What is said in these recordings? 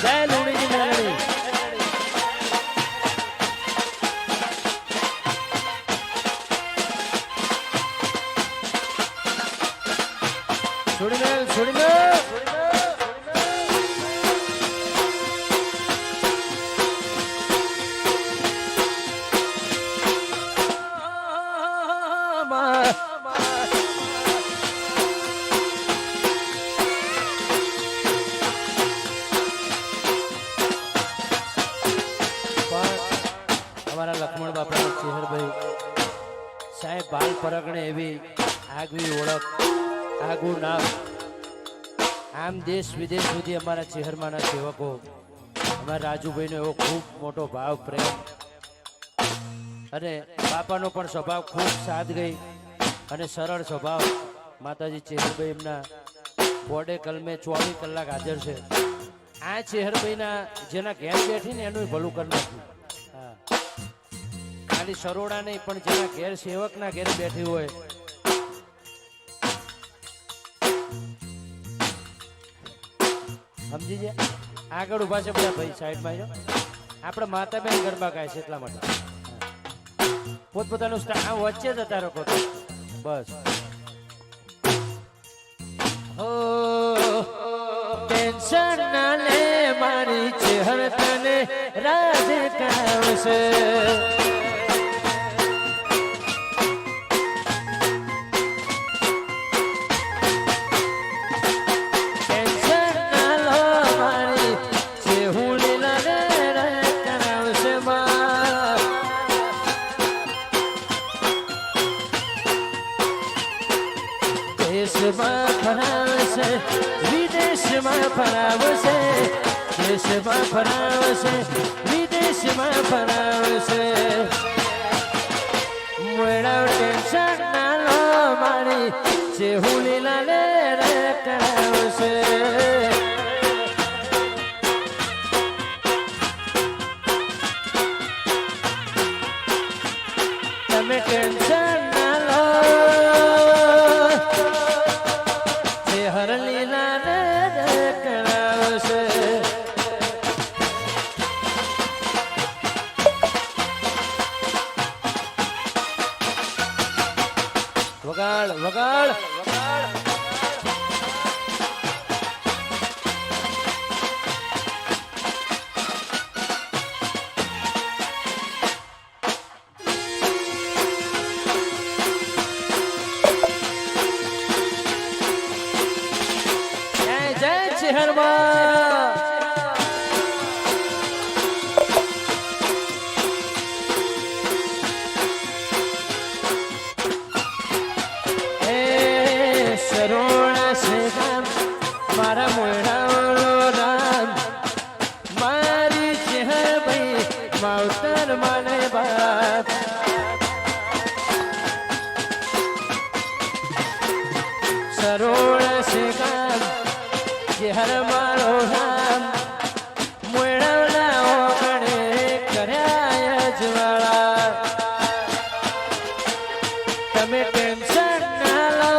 જય લુણીની મેલડી છોડી મેલ છોડી મેલ લક્ષ્મણ બાપા ચેહરભાઈ સાહેબ બાલ પરગણે એવી આગવી ઓળખ આગવું નામ આમ દેશ વિદેશ સુધી અમારા ચેહરમાના સેવકો અમારા રાજુભાઈનો એવો ખૂબ મોટો ભાવ પ્રેમ અને બાપાનો પણ સ્વભાવ ખૂબ સાદગી અને સરળ સ્વભાવ માતાજી ચેહરભાઈ એમના બોડે કલમે 24 કલાક હાજર છે આ ચેહરભાઈના જેના ઘેર બેઠી ને એનું ભલું કરી નાખ્યું સરોડા નહીં પણ જેના ઘેર સેવક ના ઘેર બેઠી હોય સમજી જાય આગળ ઉભા છે બધા ભાઈ સાઈડ માં આપણે માતા બેન ગરબા ગાય છે એટલા માટે પોતપોતાનું વચ્ચે જ હતા લોકો બસ ટેન્શન ના લે મારી ચેહર તને રાજ કાવશે વિદેશમાં ફરાવશે દેશમાં ફરાવશે વિદેશમાં ફરાવશે મોડા ટેન્શન ના લો મારી ચેહું લીલા લે કરાવશે તમે ટેન્શન ના લો ચેહર લીલા કરાવશે વગાડ વગાડ સરોણા છે ગામ મારા મોઢાનો રામ મારી ચેહર ભાઈ માવતર મને બાપ સરોણા છે ગામ ચેહર મારો રામ મોઢાના ઓગણે કર્યા અજવાળા તમે ટેન્શન ના લો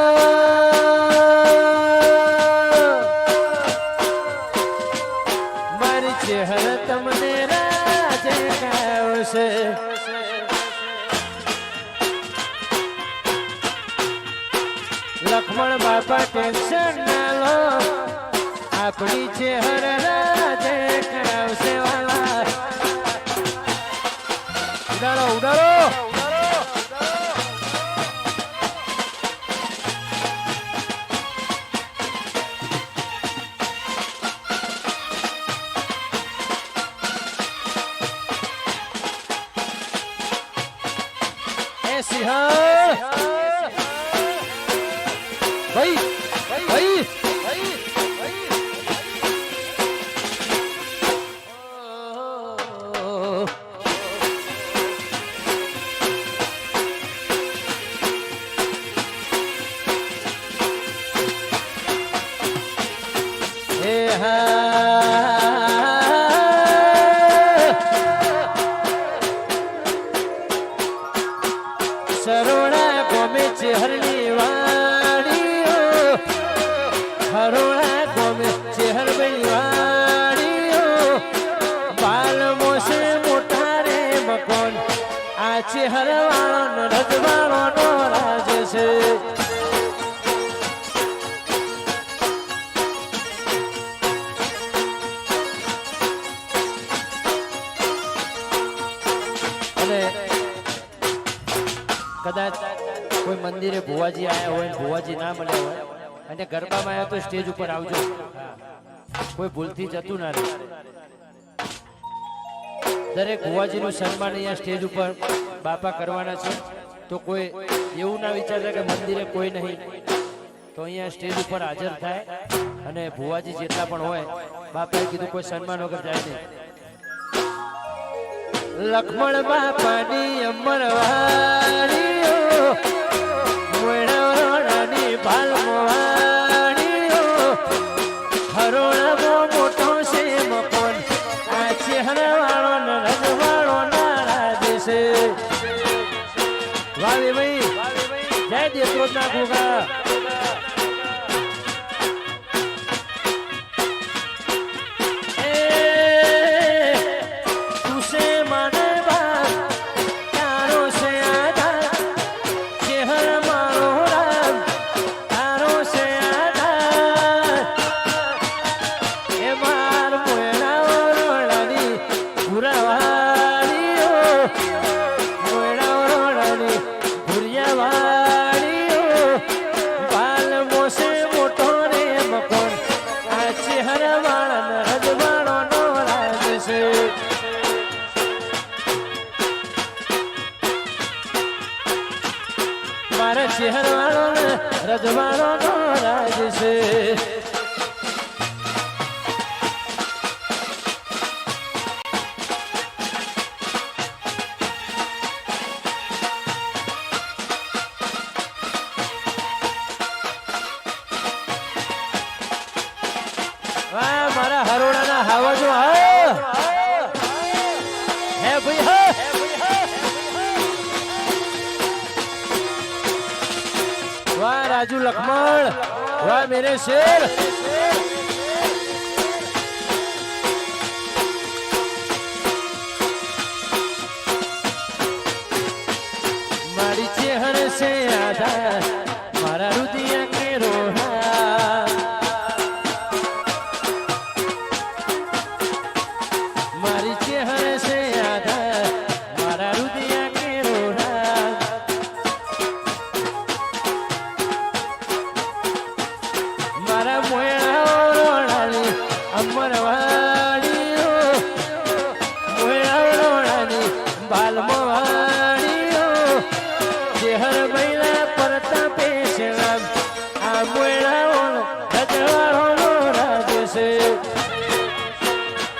ચેહર તમને રાજે કાવશે લક્ષ્મણ બાપા ટેન્શન ના લો આપણી ચેહર રાજે કાવશે વાલા ઉડાડો ઉડાડો સિંહણ ભાઈ ભાઈ સરોણા ગોમે ચેહરની વાડીઓ હરોણા ગોમે ચેહર ભાઈ વાડીઓ ચેહરવાળો રજવાળો નો રાજ છે. અને કદાચ કોઈ મંદિરે ભુવાજી આયા હોય ભુવાજી ના મળ્યા હોય અને ગરબામાં આવ્યા તો સ્ટેજ ઉપર આવજો. કોઈ ભૂલથી જતું ના રહે. દરેક ભુવાજીનું સન્માન અહીંયા સ્ટેજ ઉપર બાપા કરવાના છે. તો કોઈ એવું ના વિચારતા કે મંદિરે કોઈ નહીં, તો અહીંયા સ્ટેજ ઉપર હાજર થાય અને ભુવાજી જેટલા પણ હોય બાપાએ કીધું કોઈ સન્માન વગર જાય નહીં. લક્ષ્મણ બાપાની અમરવાડીઓ મોયણાની ભાલમવાડીઓ હરોળાનો મોટો છે મકોન આ ચેહરવાળો ને રજવાળો નારાજ છે. વાવી ભાઈ જય દેત્રોજ ના ગોગા. મારા ચેહરવાળો ને રજવાળો નો રાજ છે. વાહ મારા હરોડાના હાવજો હા હે ભાઈ હા. વાહ રાજુ લક્ષ્મણ વાહ મેરે શેર. મારી ચેહર સે આધાર મારા રુદિયા કે રોહા મારી ચેહર સે આધાર મારા રુદિયા કે રોહા મારા મોયણા રોણાલી અમર